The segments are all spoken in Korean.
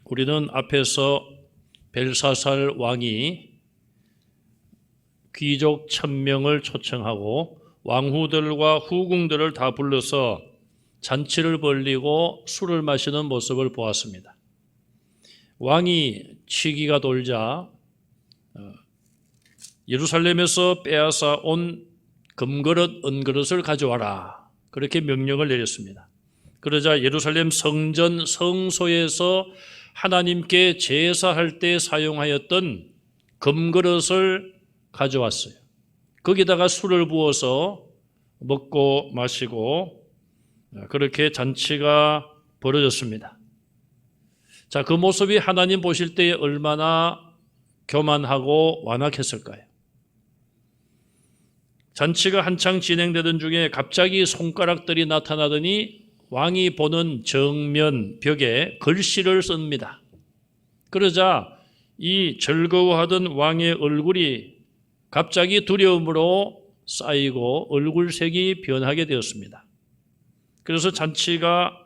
우리는 앞에서 벨사살 왕이 귀족 1000명을 초청하고 왕후들과 후궁들을 다 불러서 잔치를 벌리고 술을 마시는 모습을 보았습니다. 왕이 치기가 돌자 예루살렘에서 빼앗아 온 금그릇, 은그릇을 가져와라. 그렇게 명령을 내렸습니다. 그러자 예루살렘 성전 성소에서 하나님께 제사할 때 사용하였던 금그릇을 가져왔어요. 거기다가 술을 부어서 먹고 마시고 그렇게 잔치가 벌어졌습니다. 자, 그 모습이 하나님 보실 때 얼마나 교만하고 완악했을까요? 잔치가 한창 진행되던 중에 갑자기 손가락들이 나타나더니 왕이 보는 정면 벽에 글씨를 씁니다. 그러자 이 즐거워하던 왕의 얼굴이 갑자기 두려움으로 쌓이고 얼굴색이 변하게 되었습니다. 그래서 잔치가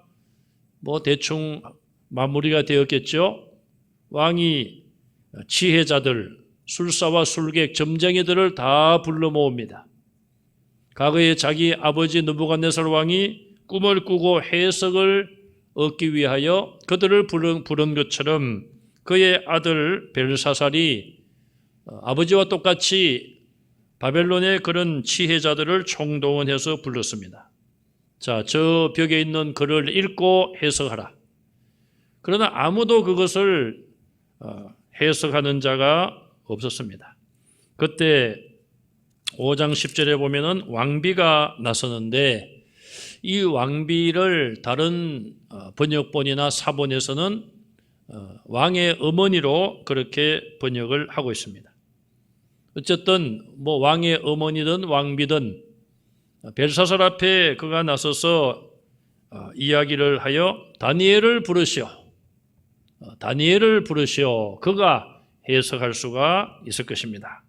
대충 마무리가 되었겠죠. 왕이 지혜자들, 술사와 술객, 점쟁이들을 다 불러 모읍니다. 과거에 자기 아버지 느부갓네살 왕이 꿈을 꾸고 해석을 얻기 위하여 그들을 부른 것처럼 그의 아들 벨사살이 아버지와 똑같이 바벨론의 그런 지혜자들을 총동원해서 불렀습니다. 자, 저 벽에 있는 글을 읽고 해석하라. 그러나 아무도 그것을 해석하는 자가 없었습니다. 그때 5장 10절에 보면은 왕비가 나서는데 이 왕비를 다른 번역본이나 사본에서는 왕의 어머니로 그렇게 번역을 하고 있습니다. 어쨌든 왕의 어머니든 왕비든 벨사살 앞에 그가 나서서 이야기를 하여 다니엘을 부르시오. 다니엘을 부르시오. 그가 해석할 수가 있을 것입니다.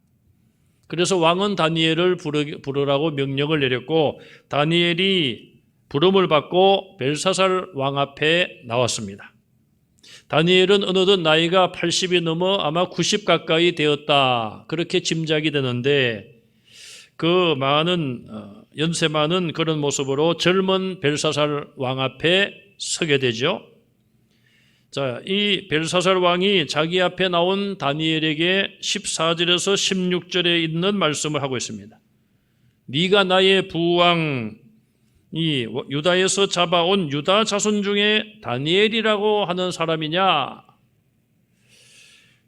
그래서 왕은 다니엘을 부르라고 명령을 내렸고 다니엘이 부름을 받고 벨사살 왕 앞에 나왔습니다. 다니엘은 어느덧 나이가 80이 넘어 아마 90 가까이 되었다. 그렇게 짐작이 되는데 그 연세 많은 그런 모습으로 젊은 벨사살 왕 앞에 서게 되죠. 자, 이 벨사살 왕이 자기 앞에 나온 다니엘에게 14절에서 16절에 있는 말씀을 하고 있습니다. 네가 나의 부왕 이 유다에서 잡아온 유다 자손 중에 다니엘이라고 하는 사람이냐?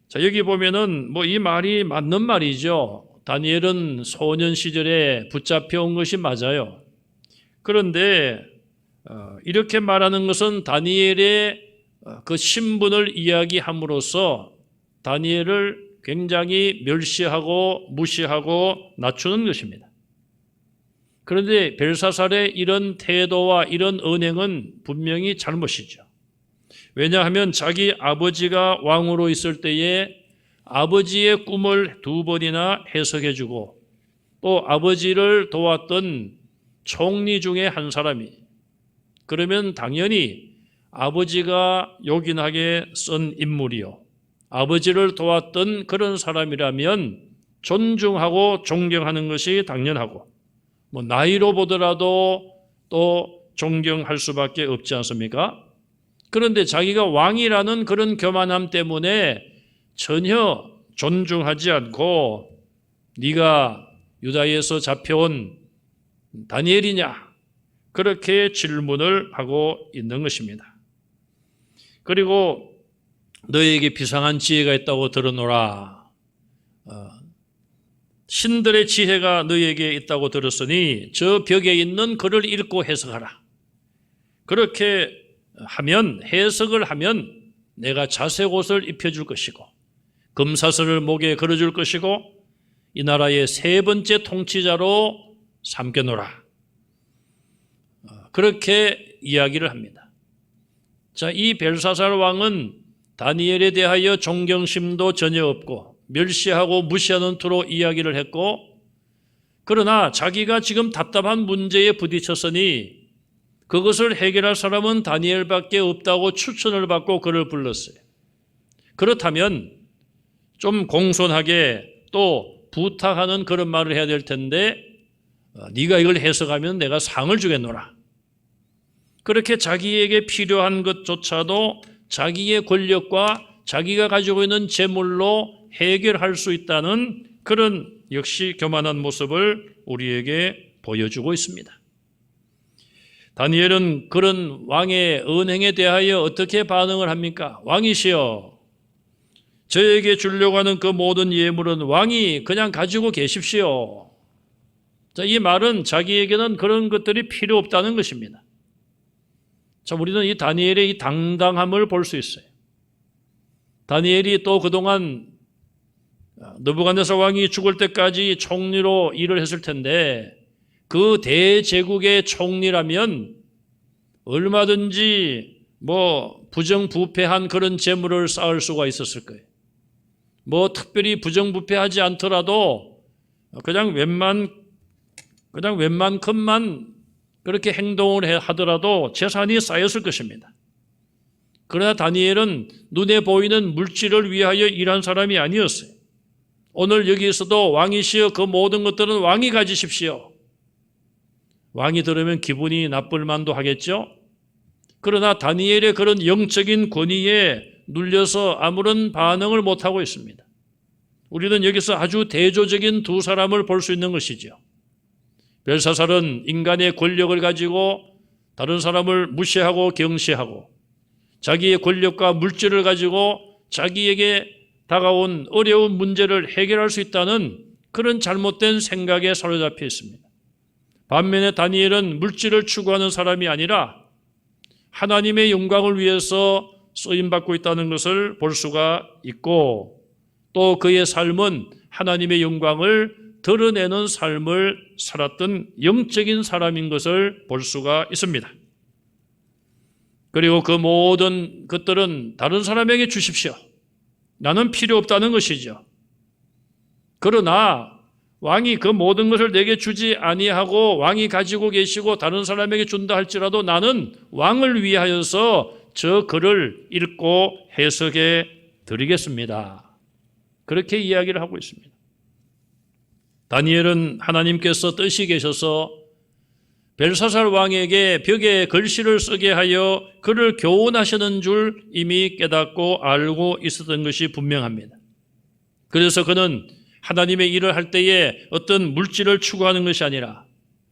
자, 여기 보면은 이 말이 맞는 말이죠. 다니엘은 소년 시절에 붙잡혀온 것이 맞아요. 그런데 이렇게 말하는 것은 다니엘의 그 신분을 이야기함으로써 다니엘을 굉장히 멸시하고 무시하고 낮추는 것입니다. 그런데 벨사살의 이런 태도와 이런 언행은 분명히 잘못이죠. 왜냐하면 자기 아버지가 왕으로 있을 때에 아버지의 꿈을 2번이나 해석해주고 또 아버지를 도왔던 총리 중에 한 사람이 그러면 당연히 아버지가 요긴하게 쓴 인물이요. 아버지를 도왔던 그런 사람이라면 존중하고 존경하는 것이 당연하고 나이로 보더라도 또 존경할 수밖에 없지 않습니까? 그런데 자기가 왕이라는 그런 교만함 때문에 전혀 존중하지 않고 네가 유다에서 잡혀온 다니엘이냐? 그렇게 질문을 하고 있는 것입니다. 그리고 너에게 비상한 지혜가 있다고 들어노라. 신들의 지혜가 너에게 있다고 들었으니 저 벽에 있는 글을 읽고 해석하라. 그렇게 하면 해석을 하면 내가 자색 옷을 입혀줄 것이고 금사슬을 목에 걸어줄 것이고 이 나라의 3번째 통치자로 삼겨놓으라. 그렇게 이야기를 합니다. 자, 이 벨사살 왕은 다니엘에 대하여 존경심도 전혀 없고 멸시하고 무시하는 투로 이야기를 했고 그러나 자기가 지금 답답한 문제에 부딪혔으니 그것을 해결할 사람은 다니엘밖에 없다고 추천을 받고 그를 불렀어요. 그렇다면 좀 공손하게 또 부탁하는 그런 말을 해야 될 텐데 네가 이걸 해석하면 내가 상을 주겠노라. 그렇게 자기에게 필요한 것조차도 자기의 권력과 자기가 가지고 있는 재물로 해결할 수 있다는 그런 역시 교만한 모습을 우리에게 보여주고 있습니다. 다니엘은 그런 왕의 은행에 대하여 어떻게 반응을 합니까? 왕이시여, 저에게 주려고 하는 그 모든 예물은 왕이 그냥 가지고 계십시오. 자, 이 말은 자기에게는 그런 것들이 필요 없다는 것입니다. 자, 우리는 이 다니엘의 이 당당함을 볼 수 있어요. 다니엘이 또 그동안 느부갓네살 왕이 죽을 때까지 총리로 일을 했을 텐데 그 대제국의 총리라면 얼마든지 부정부패한 그런 재물을 쌓을 수가 있었을 거예요. 특별히 부정부패하지 않더라도 그냥 웬만큼만 그렇게 행동을 하더라도 재산이 쌓였을 것입니다. 그러나 다니엘은 눈에 보이는 물질을 위하여 일한 사람이 아니었어요. 오늘 여기에서도 왕이시여 그 모든 것들은 왕이 가지십시오. 왕이 들으면 기분이 나쁠 만도 하겠죠. 그러나 다니엘의 그런 영적인 권위에 눌려서 아무런 반응을 못하고 있습니다. 우리는 여기서 아주 대조적인 두 사람을 볼 수 있는 것이죠. 벨사살은 인간의 권력을 가지고 다른 사람을 무시하고 경시하고 자기의 권력과 물질을 가지고 자기에게 다가온 어려운 문제를 해결할 수 있다는 그런 잘못된 생각에 사로잡혀 있습니다. 반면에 다니엘은 물질을 추구하는 사람이 아니라 하나님의 영광을 위해서 쓰임받고 있다는 것을 볼 수가 있고 또 그의 삶은 하나님의 영광을 드러내는 삶을 살았던 영적인 사람인 것을 볼 수가 있습니다. 그리고 그 모든 것들은 다른 사람에게 주십시오. 나는 필요 없다는 것이죠. 그러나 왕이 그 모든 것을 내게 주지 아니하고 왕이 가지고 계시고 다른 사람에게 준다 할지라도 나는 왕을 위하여서 저 글을 읽고 해석해 드리겠습니다. 그렇게 이야기를 하고 있습니다. 다니엘은 하나님께서 뜻이 계셔서 벨사살 왕에게 벽에 글씨를 쓰게 하여 그를 교훈하시는 줄 이미 깨닫고 알고 있었던 것이 분명합니다. 그래서 그는 하나님의 일을 할 때에 어떤 물질을 추구하는 것이 아니라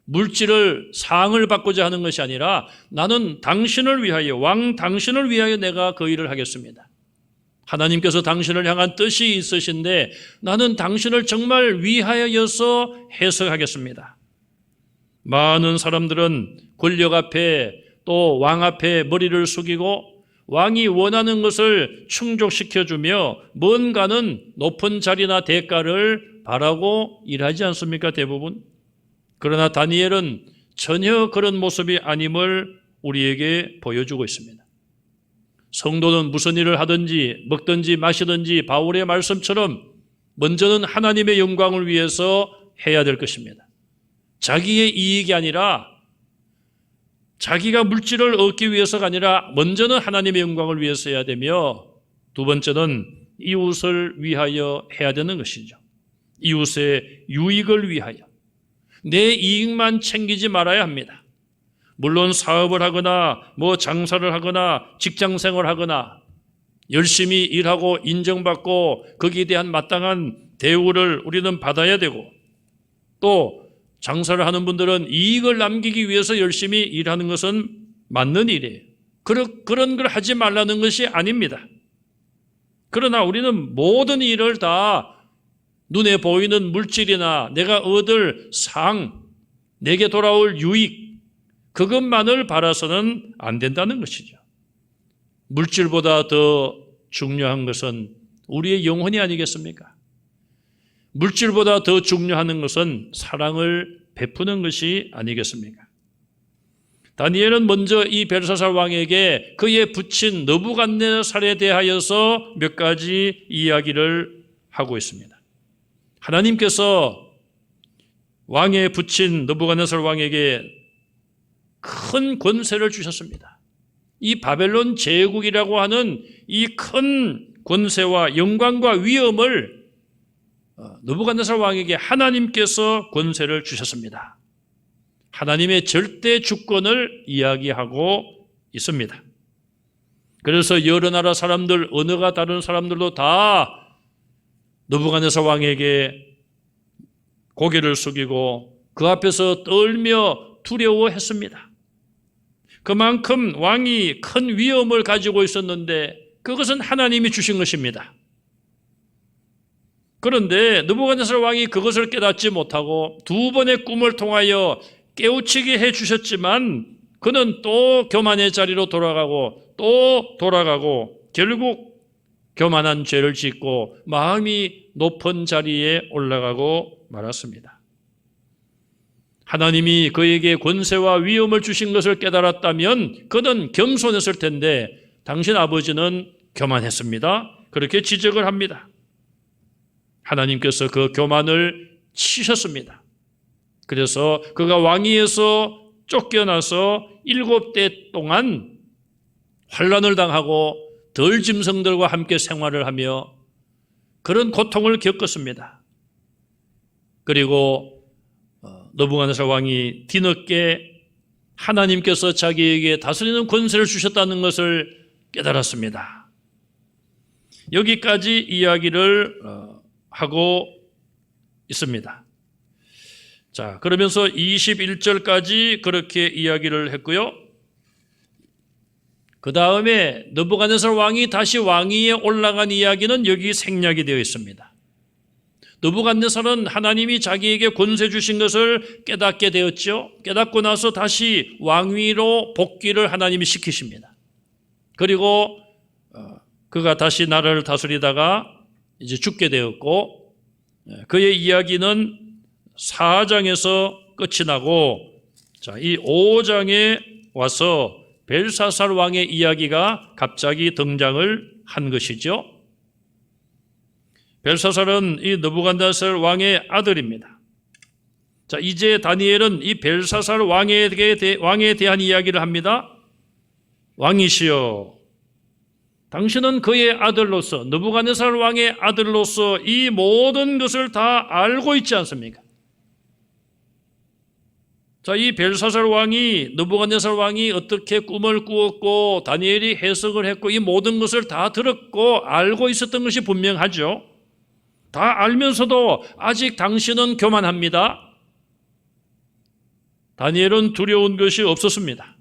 물질을 상을 받고자 하는 것이 아니라 나는 당신을 위하여 왕 당신을 위하여 내가 그 일을 하겠습니다. 하나님께서 당신을 향한 뜻이 있으신데 나는 당신을 정말 위하여서 해석하겠습니다. 많은 사람들은 권력 앞에 또 왕 앞에 머리를 숙이고 왕이 원하는 것을 충족시켜주며 뭔가는 높은 자리나 대가를 바라고 일하지 않습니까? 대부분. 그러나 다니엘은 전혀 그런 모습이 아님을 우리에게 보여주고 있습니다. 성도는 무슨 일을 하든지 먹든지 마시든지 바울의 말씀처럼 먼저는 하나님의 영광을 위해서 해야 될 것입니다. 자기의 이익이 아니라 자기가 물질을 얻기 위해서가 아니라 먼저는 하나님의 영광을 위해서 해야 되며 두 번째는 이웃을 위하여 해야 되는 것이죠. 이웃의 유익을 위하여 내 이익만 챙기지 말아야 합니다. 물론 사업을 하거나 장사를 하거나 직장생활을 하거나 열심히 일하고 인정받고 거기에 대한 마땅한 대우를 우리는 받아야 되고 또 장사를 하는 분들은 이익을 남기기 위해서 열심히 일하는 것은 맞는 일이에요. 그런 걸 하지 말라는 것이 아닙니다. 그러나 우리는 모든 일을 다 눈에 보이는 물질이나 내가 얻을 상, 내게 돌아올 유익 그것만을 바라서는 안 된다는 것이죠. 물질보다 더 중요한 것은 우리의 영혼이 아니겠습니까? 물질보다 더 중요한 것은 사랑을 베푸는 것이 아니겠습니까? 다니엘은 먼저 이 벨사살 왕에게 그의 부친 느부갓네살에 대하여서 몇 가지 이야기를 하고 있습니다. 하나님께서 왕의 부친 느부갓네살 왕에게 큰 권세를 주셨습니다. 이 바벨론 제국이라고 하는 이 큰 권세와 영광과 위엄을 느부갓네살 왕에게 하나님께서 권세를 주셨습니다. 하나님의 절대 주권을 이야기하고 있습니다. 그래서 여러 나라 사람들, 언어가 다른 사람들도 다 느부갓네살 왕에게 고개를 숙이고 그 앞에서 떨며 두려워했습니다. 그만큼 왕이 큰 위엄을 가지고 있었는데 그것은 하나님이 주신 것입니다. 그런데 느부갓네살 왕이 그것을 깨닫지 못하고 두 번의 꿈을 통하여 깨우치게 해주셨지만 그는 또 교만의 자리로 돌아가고 또 돌아가고 결국 교만한 죄를 짓고 마음이 높은 자리에 올라가고 말았습니다. 하나님이 그에게 권세와 위엄을 주신 것을 깨달았다면 그는 겸손했을 텐데 당신 아버지는 교만했습니다. 그렇게 지적을 합니다. 하나님께서 그 교만을 치셨습니다. 그래서 그가 왕위에서 쫓겨나서 7대 동안 환난을 당하고 덜 짐승들과 함께 생활을 하며 그런 고통을 겪었습니다. 그리고 느부갓네살 왕이 뒤늦게 하나님께서 자기에게 다스리는 권세를 주셨다는 것을 깨달았습니다. 여기까지 이야기를 하고 있습니다. 자, 그러면서 21절까지 그렇게 이야기를 했고요. 그 다음에 느부갓네살 왕이 다시 왕위에 올라간 이야기는 여기 생략이 되어 있습니다. 느부갓네살은 하나님이 자기에게 권세 주신 것을 깨닫게 되었죠. 깨닫고 나서 다시 왕위로 복귀를 하나님이 시키십니다. 그리고 그가 다시 나라를 다스리다가 이제 죽게 되었고 그의 이야기는 4장에서 끝이 나고 자, 이 5장에 와서 벨사살 왕의 이야기가 갑자기 등장을 한 것이죠. 벨사살은 이 느부갓네살 왕의 아들입니다. 자, 이제 다니엘은 이 벨사살 왕에 대한 이야기를 합니다. 왕이시여, 당신은 그의 아들로서, 느부갓네살 왕의 아들로서 이 모든 것을 다 알고 있지 않습니까? 자, 이 벨사살 왕이, 느부갓네살 왕이 어떻게 꿈을 꾸었고 다니엘이 해석을 했고 이 모든 것을 다 들었고 알고 있었던 것이 분명하죠. 다 알면서도 아직 당신은 교만합니다. 다니엘은 두려운 것이 없었습니다.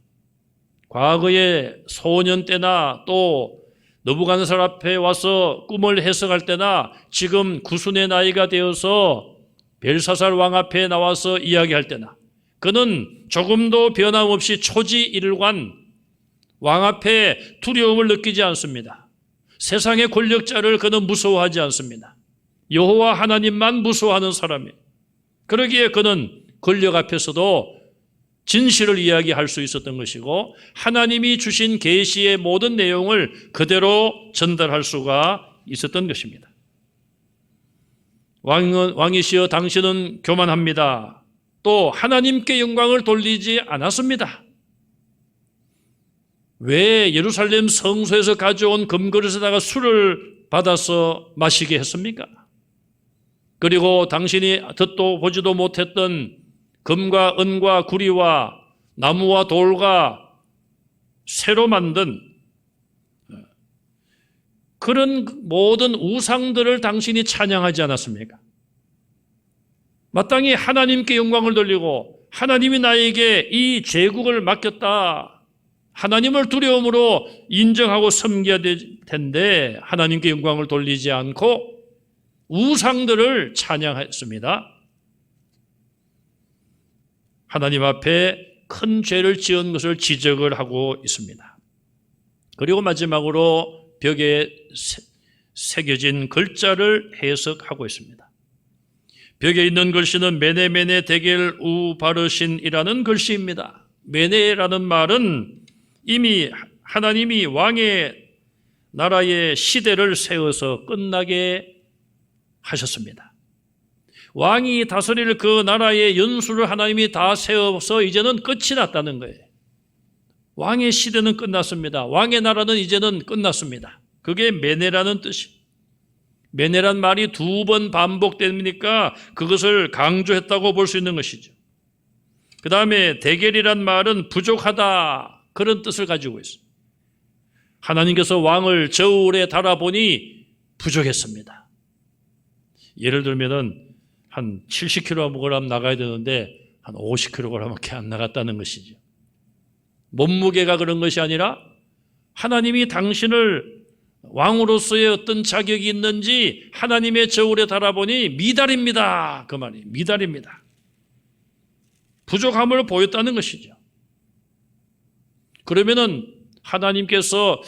과거에 소년 때나 또 느부갓네살 앞에 와서 꿈을 해석할 때나 지금 구순의 나이가 되어서 벨사살 왕 앞에 나와서 이야기할 때나 그는 조금도 변함없이 초지일관 왕 앞에 두려움을 느끼지 않습니다. 세상의 권력자를 그는 무서워하지 않습니다. 여호와 하나님만 무서워하는 사람이에요. 그러기에 그는 권력 앞에서도 진실을 이야기할 수 있었던 것이고 하나님이 주신 계시의 모든 내용을 그대로 전달할 수가 있었던 것입니다. 왕이시여 당신은 교만합니다. 또 하나님께 영광을 돌리지 않았습니다. 왜 예루살렘 성소에서 가져온 금그릇에다가 술을 받아서 마시게 했습니까? 그리고 당신이 듣도 보지도 못했던 금과 은과 구리와 나무와 돌과 새로 만든 그런 모든 우상들을 당신이 찬양하지 않았습니까? 마땅히 하나님께 영광을 돌리고 하나님이 나에게 이 제국을 맡겼다. 하나님을 두려움으로 인정하고 섬겨야 될 텐데 하나님께 영광을 돌리지 않고 우상들을 찬양했습니다. 하나님 앞에 큰 죄를 지은 것을 지적을 하고 있습니다. 그리고 마지막으로 벽에 새겨진 글자를 해석하고 있습니다. 벽에 있는 글씨는 메네메네 데겔 우바르신이라는 글씨입니다. 메네라는 말은 이미 하나님이 왕의 나라의 시대를 세워서 끝나게 하셨습니다. 왕이 다스릴 그 나라의 연수를 하나님이 다 세워서 이제는 끝이 났다는 거예요. 왕의 시대는 끝났습니다. 왕의 나라는 이제는 끝났습니다. 그게 메네라는 뜻이. 메네란 말이 2번 반복되니까 그것을 강조했다고 볼 수 있는 것이죠. 그 다음에 데겔이란 말은 부족하다, 그런 뜻을 가지고 있어요. 하나님께서 왕을 저울에 달아보니 부족했습니다. 예를 들면은 한 70kg 나가야 되는데 한 50kg밖에 안 나갔다는 것이죠. 몸무게가 그런 것이 아니라 하나님이 당신을 왕으로서의 어떤 자격이 있는지 하나님의 저울에 달아보니 미달입니다. 그 말이 미달입니다. 부족함을 보였다는 것이죠. 그러면은 하나님께서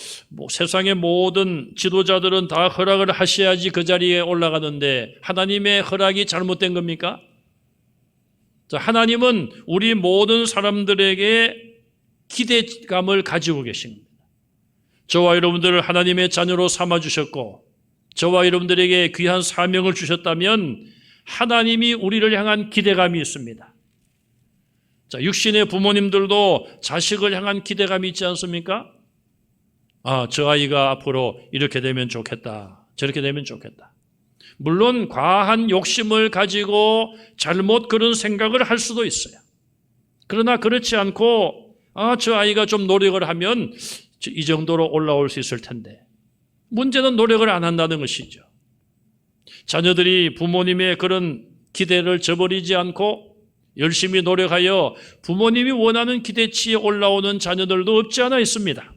세상의 모든 지도자들은 다 허락을 하셔야지 그 자리에 올라가는데 하나님의 허락이 잘못된 겁니까? 자, 하나님은 우리 모든 사람들에게 기대감을 가지고 계신 겁니다. 저와 여러분들을 하나님의 자녀로 삼아주셨고 저와 여러분들에게 귀한 사명을 주셨다면 하나님이 우리를 향한 기대감이 있습니다. 자, 육신의 부모님들도 자식을 향한 기대감이 있지 않습니까? 저 아이가 앞으로 이렇게 되면 좋겠다, 저렇게 되면 좋겠다. 물론 과한 욕심을 가지고 잘못 그런 생각을 할 수도 있어요. 그러나 그렇지 않고 저 아이가 좀 노력을 하면 이 정도로 올라올 수 있을 텐데, 문제는 노력을 안 한다는 것이죠. 자녀들이 부모님의 그런 기대를 저버리지 않고 열심히 노력하여 부모님이 원하는 기대치에 올라오는 자녀들도 없지 않아 있습니다.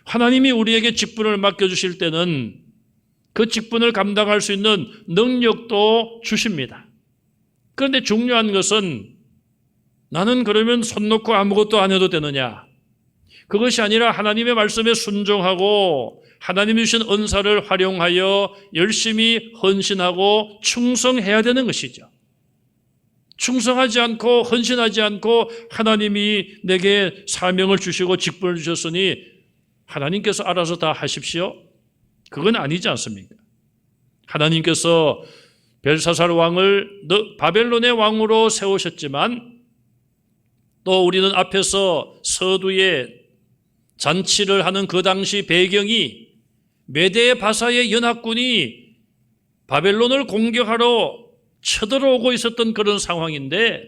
하나님이 우리에게 직분을 맡겨주실 때는 그 직분을 감당할 수 있는 능력도 주십니다. 그런데 중요한 것은 나는 그러면 손 놓고 아무것도 안 해도 되느냐? 그것이 아니라 하나님의 말씀에 순종하고 하나님이 주신 은사를 활용하여 열심히 헌신하고 충성해야 되는 것이죠. 충성하지 않고 헌신하지 않고 하나님이 내게 사명을 주시고 직분을 주셨으니 하나님께서 알아서 다 하십시오. 그건 아니지 않습니까? 하나님께서 벨사살 왕을 바벨론의 왕으로 세우셨지만 또 우리는 앞에서 서두에 잔치를 하는 그 당시 배경이 메대 바사의 연합군이 바벨론을 공격하러 쳐들어오고 있었던 그런 상황인데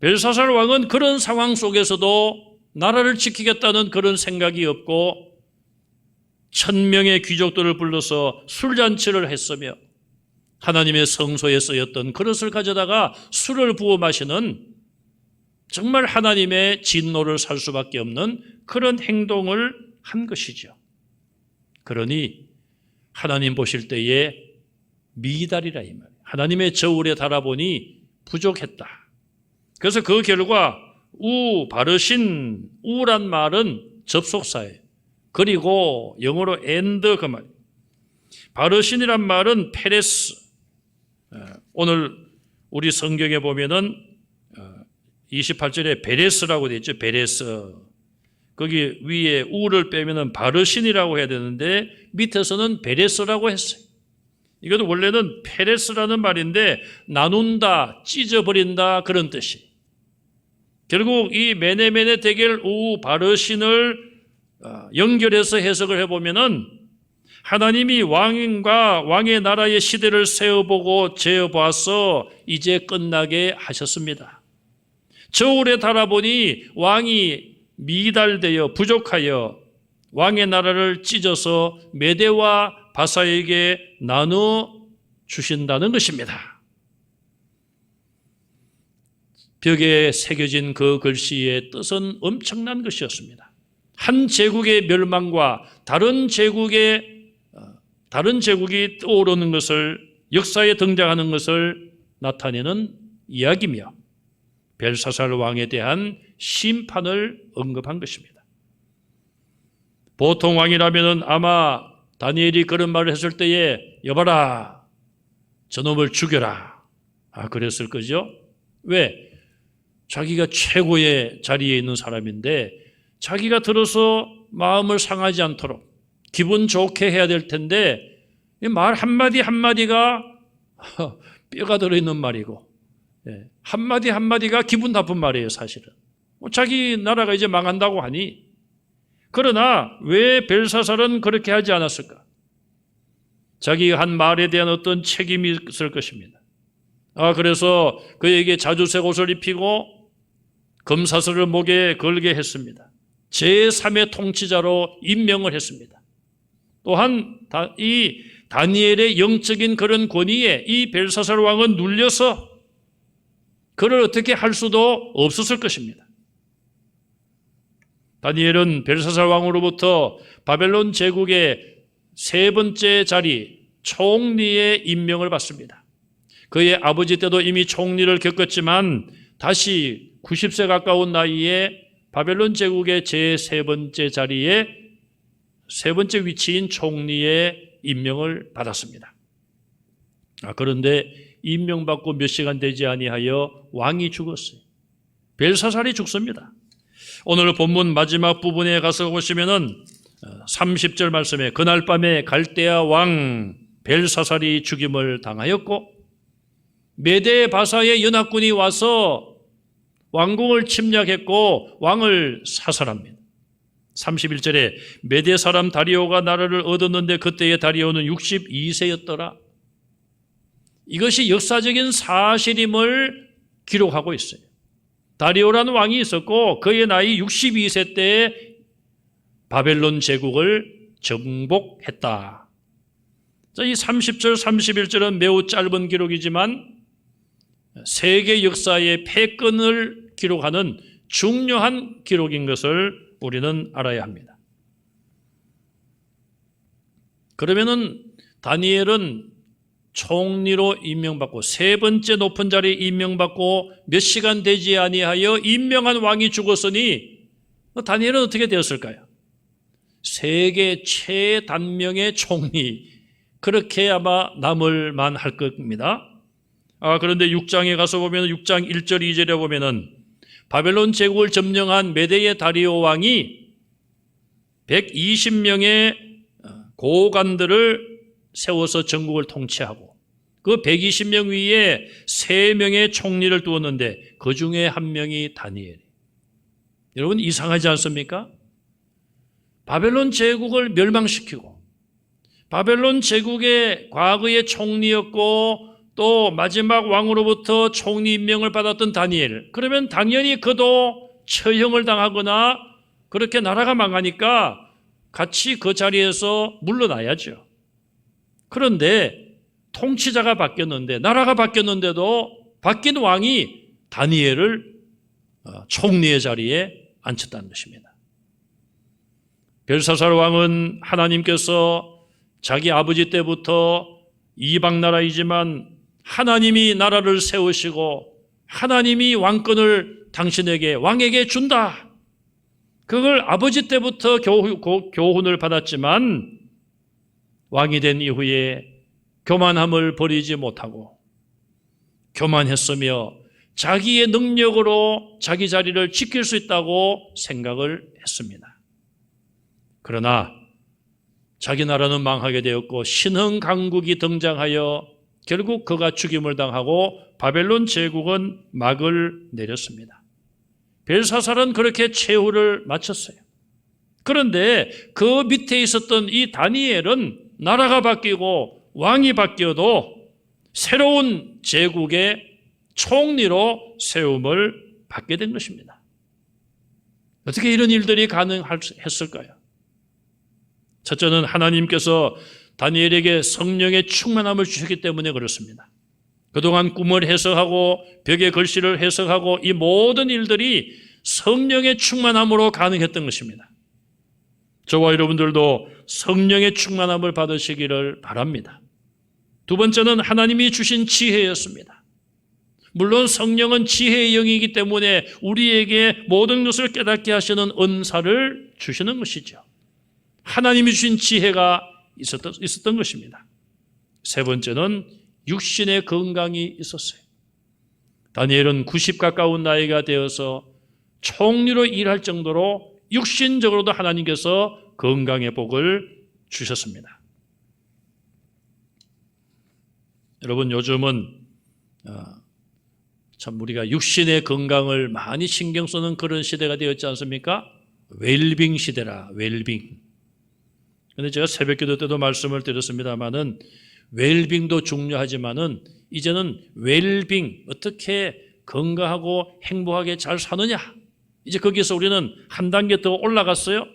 벨사살 왕은 그런 상황 속에서도 나라를 지키겠다는 그런 생각이 없고 1000명의 귀족들을 불러서 술잔치를 했으며 하나님의 성소에 쓰였던 그릇을 가져다가 술을 부어 마시는 정말 하나님의 진노를 살 수밖에 없는 그런 행동을 한 것이죠. 그러니 하나님 보실 때에 미달이라 이 말이에요. 하나님의 저울에 달아보니 부족했다. 그래서 그 결과 바르신, 우란 말은 접속사예요. 그리고 영어로 and 그 말이에요. 바르신이란 말은 페레스. 오늘 우리 성경에 보면은 28절에 베레스라고 되어 있죠. 베레스. 거기 위에 우를 빼면은 바르신이라고 해야 되는데 밑에서는 베레스라고 했어요. 이것도 원래는 페레스라는 말인데 나눈다, 찢어버린다 그런 뜻이. 결국 이 메네메네 데겔 바르신을 연결해서 해석을 해보면은 하나님이 왕과 왕의 나라의 시대를 세워보고 재어봐서 이제 끝나게 하셨습니다. 저울에 달아보니 왕이 미달되어 부족하여 왕의 나라를 찢어서 메대와 바사에게 나눠 주신다는 것입니다. 벽에 새겨진 그 글씨의 뜻은 엄청난 것이었습니다. 한 제국의 멸망과 다른 제국이 떠오르는 것을, 역사에 등장하는 것을 나타내는 이야기며 벨사살 왕에 대한 심판을 언급한 것입니다. 보통 왕이라면 아마 다니엘이 그런 말을 했을 때에 여봐라, 저놈을 죽여라, 그랬을 거죠. 왜? 자기가 최고의 자리에 있는 사람인데 자기가 들어서 마음을 상하지 않도록 기분 좋게 해야 될 텐데 말 한마디 한마디가 뼈가 들어있는 말이고 한마디 한마디가 기분 나쁜 말이에요. 사실은 자기 나라가 이제 망한다고 하니 그러나 왜 벨사살은 그렇게 하지 않았을까? 자기가 한 말에 대한 어떤 책임이 있을 것입니다. 그래서 그에게 자주색 옷을 입히고 금사슬을 목에 걸게 했습니다. 제3의 통치자로 임명을 했습니다. 또한 이 다니엘의 영적인 그런 권위에 이 벨사살 왕은 눌려서 그를 어떻게 할 수도 없었을 것입니다. 다니엘은 벨사살 왕으로부터 바벨론 제국의 세 번째 자리 총리의 임명을 받습니다. 그의 아버지 때도 이미 총리를 겪었지만 다시 90세 가까운 나이에 바벨론 제국의 제3 번째 자리에 세 번째 위치인 총리의 임명을 받았습니다. 그런데 임명받고 몇 시간 되지 아니하여 왕이 죽었어요. 벨사살이 죽습니다. 오늘 본문 마지막 부분에 가서 보시면은 30절 말씀에 그날 밤에 갈대아 왕 벨사살이 죽임을 당하였고 메대 바사의 연합군이 와서 왕궁을 침략했고 왕을 사살합니다. 31절에 메대 사람 다리오가 나라를 얻었는데 그때의 다리오는 62세였더라. 이것이 역사적인 사실임을 기록하고 있어요. 다리오라는 왕이 있었고 그의 나이 62세 때에 바벨론 제국을 정복했다. 이 30절, 31절은 매우 짧은 기록이지만 세계 역사의 패권을 기록하는 중요한 기록인 것을 우리는 알아야 합니다. 그러면은 다니엘은 총리로 임명받고 세 번째 높은 자리에 임명받고 몇 시간 되지 아니하여 임명한 왕이 죽었으니 다니엘은 어떻게 되었을까요? 세계 최단명의 총리, 그렇게 아마 남을 만할 겁니다. 그런데 6장에 가서 보면 6장 1절 2절에 보면은 바벨론 제국을 점령한 메대의 다리오 왕이 120명의 고관들을 세워서 전국을 통치하고 그 120명 위에 3명의 총리를 두었는데 그 중에 한 명이 다니엘. 여러분 이상하지 않습니까? 바벨론 제국을 멸망시키고 바벨론 제국의 과거의 총리였고 또 마지막 왕으로부터 총리 임명을 받았던 다니엘. 그러면 당연히 그도 처형을 당하거나 그렇게 나라가 망하니까 같이 그 자리에서 물러나야죠. 그런데 통치자가 바뀌었는데 나라가 바뀌었는데도 바뀐 왕이 다니엘을 총리의 자리에 앉혔다는 것입니다. 벨사살 왕은 하나님께서 자기 아버지 때부터 이방 나라이지만 하나님이 나라를 세우시고 하나님이 왕권을 당신에게 왕에게 준다. 그걸 아버지 때부터 교훈을 받았지만 왕이 된 이후에 교만함을 버리지 못하고 교만했으며 자기의 능력으로 자기 자리를 지킬 수 있다고 생각을 했습니다. 그러나 자기 나라는 망하게 되었고 신흥 강국이 등장하여 결국 그가 죽임을 당하고 바벨론 제국은 막을 내렸습니다. 벨사살은 그렇게 최후를 마쳤어요. 그런데 그 밑에 있었던 이 다니엘은 나라가 바뀌고 왕이 바뀌어도 새로운 제국의 총리로 세움을 받게 된 것입니다. 어떻게 이런 일들이 가능했을까요? 첫째는 하나님께서 다니엘에게 성령의 충만함을 주셨기 때문에 그렇습니다. 그동안 꿈을 해석하고 벽의 글씨를 해석하고 이 모든 일들이 성령의 충만함으로 가능했던 것입니다. 저와 여러분들도 성령의 충만함을 받으시기를 바랍니다. 두 번째는 하나님이 주신 지혜였습니다. 물론 성령은 지혜의 영이기 때문에 우리에게 모든 것을 깨닫게 하시는 은사를 주시는 것이죠. 하나님이 주신 지혜가 있었던 것입니다. 세 번째는 육신의 건강이 있었어요. 다니엘은 90 가까운 나이가 되어서 총리로 일할 정도로 육신적으로도 하나님께서 건강의 복을 주셨습니다. 여러분 요즘은 참 우리가 육신의 건강을 많이 신경 쓰는 그런 시대가 되었지 않습니까? 웰빙 시대라. 웰빙. 근데 제가 새벽기도 때도 말씀을 드렸습니다마는 웰빙도 중요하지만은 이제는 웰빙, 어떻게 건강하고 행복하게 잘 사느냐, 이제 거기서 우리는 한 단계 더 올라갔어요.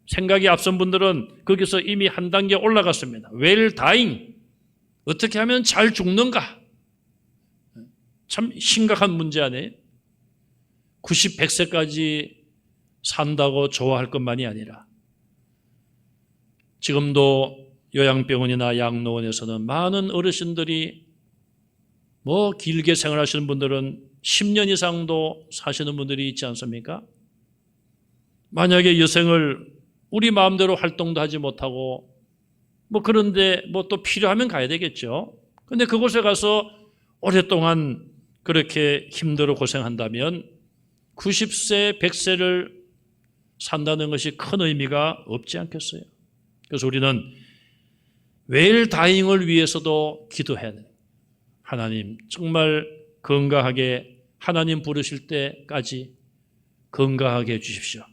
생각이 앞선 분들은 거기서 이미 한 단계 올라갔습니다. 웰다잉, 어떻게 하면 잘 죽는가? 참 심각한 문제 아니에요? 90, 100세까지 산다고 좋아할 것만이 아니라 지금도 요양병원이나 양로원에서는 많은 어르신들이 길게 생활하시는 분들은 10년 이상도 사시는 분들이 있지 않습니까? 만약에 여생을 우리 마음대로 활동도 하지 못하고 그런데 또 필요하면 가야 되겠죠. 근데 그곳에 가서 오랫동안 그렇게 힘들어 고생한다면 90세, 100세를 산다는 것이 큰 의미가 없지 않겠어요? 그래서 우리는 웰다잉을 위해서도 기도해야 돼요. 하나님, 정말 건강하게 하나님 부르실 때까지 건강하게 해주십시오.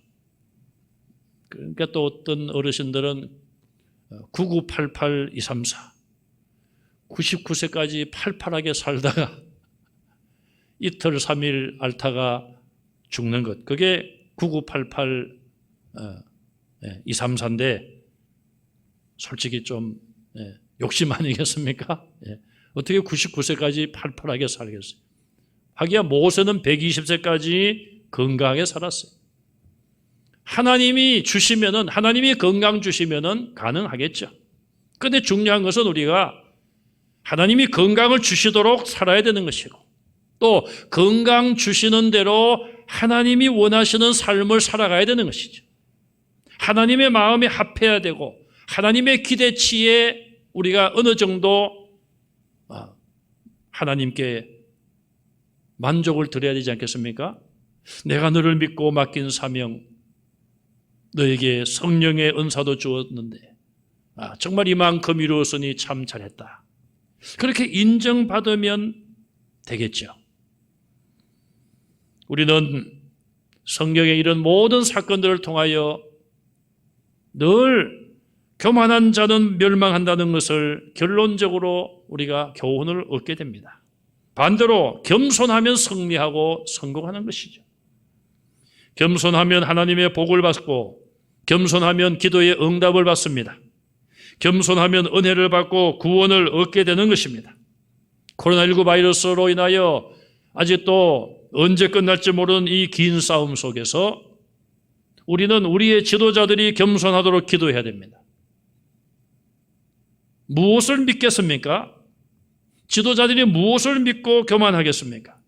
그러니까 또 어떤 어르신들은 9988234 99세까지 팔팔하게 살다가 이틀 3일 앓다가 죽는 것, 그게 9988234인데 솔직히 좀 욕심 아니겠습니까? 어떻게 99세까지 팔팔하게 살겠어요? 하기야 모세는 120세까지 건강하게 살았어요. 하나님이 주시면은, 하나님이 건강 주시면은 가능하겠죠. 그런데 중요한 것은 우리가 하나님이 건강을 주시도록 살아야 되는 것이고, 또 건강 주시는 대로 하나님이 원하시는 삶을 살아가야 되는 것이죠. 하나님의 마음에 합해야 되고 하나님의 기대치에 우리가 어느 정도 하나님께 만족을 드려야 되지 않겠습니까? 내가 너를 믿고 맡긴 사명, 너에게 성령의 은사도 주었는데 정말 이만큼 이루었으니 참 잘했다. 그렇게 인정받으면 되겠죠. 우리는 성경의 이런 모든 사건들을 통하여 늘 교만한 자는 멸망한다는 것을 결론적으로 우리가 교훈을 얻게 됩니다. 반대로 겸손하면 승리하고 성공하는 것이죠. 겸손하면 하나님의 복을 받고, 겸손하면 기도의 응답을 받습니다. 겸손하면 은혜를 받고 구원을 얻게 되는 것입니다. 코로나19 바이러스로 인하여 아직도 언제 끝날지 모르는 이 긴 싸움 속에서 우리는 우리의 지도자들이 겸손하도록 기도해야 됩니다. 무엇을 믿겠습니까? 지도자들이 무엇을 믿고 교만하겠습니까?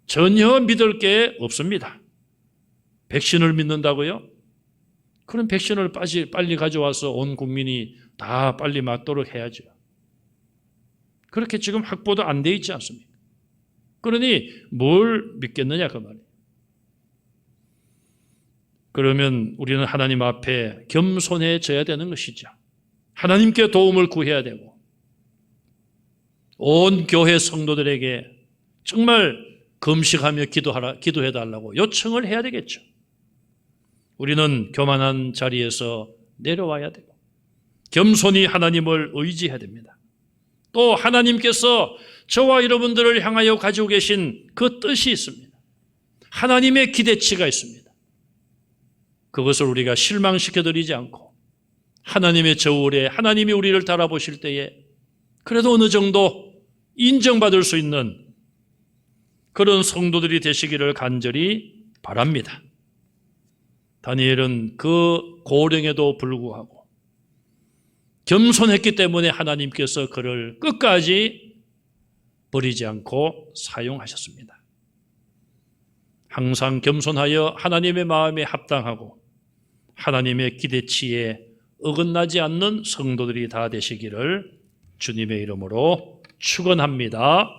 전혀 믿을 게 없습니다. 백신을 믿는다고요? 그럼 백신을 빨리 가져와서 온 국민이 다 빨리 맞도록 해야죠. 그렇게 지금 확보도 안 돼 있지 않습니까? 그러니 뭘 믿겠느냐 그 말이에요. 그러면 우리는 하나님 앞에 겸손해져야 되는 것이죠. 하나님께 도움을 구해야 되고 온 교회 성도들에게 정말 금식하며 기도해달라고 요청을 해야 되겠죠. 우리는 교만한 자리에서 내려와야 되고 겸손히 하나님을 의지해야 됩니다. 또 하나님께서 저와 여러분들을 향하여 가지고 계신 그 뜻이 있습니다. 하나님의 기대치가 있습니다. 그것을 우리가 실망시켜드리지 않고 하나님의 저울에 하나님이 우리를 달아보실 때에 그래도 어느 정도 인정받을 수 있는 그런 성도들이 되시기를 간절히 바랍니다. 다니엘은 그 고령에도 불구하고 겸손했기 때문에 하나님께서 그를 끝까지 버리지 않고 사용하셨습니다. 항상 겸손하여 하나님의 마음에 합당하고 하나님의 기대치에 어긋나지 않는 성도들이 다 되시기를 주님의 이름으로 축원합니다.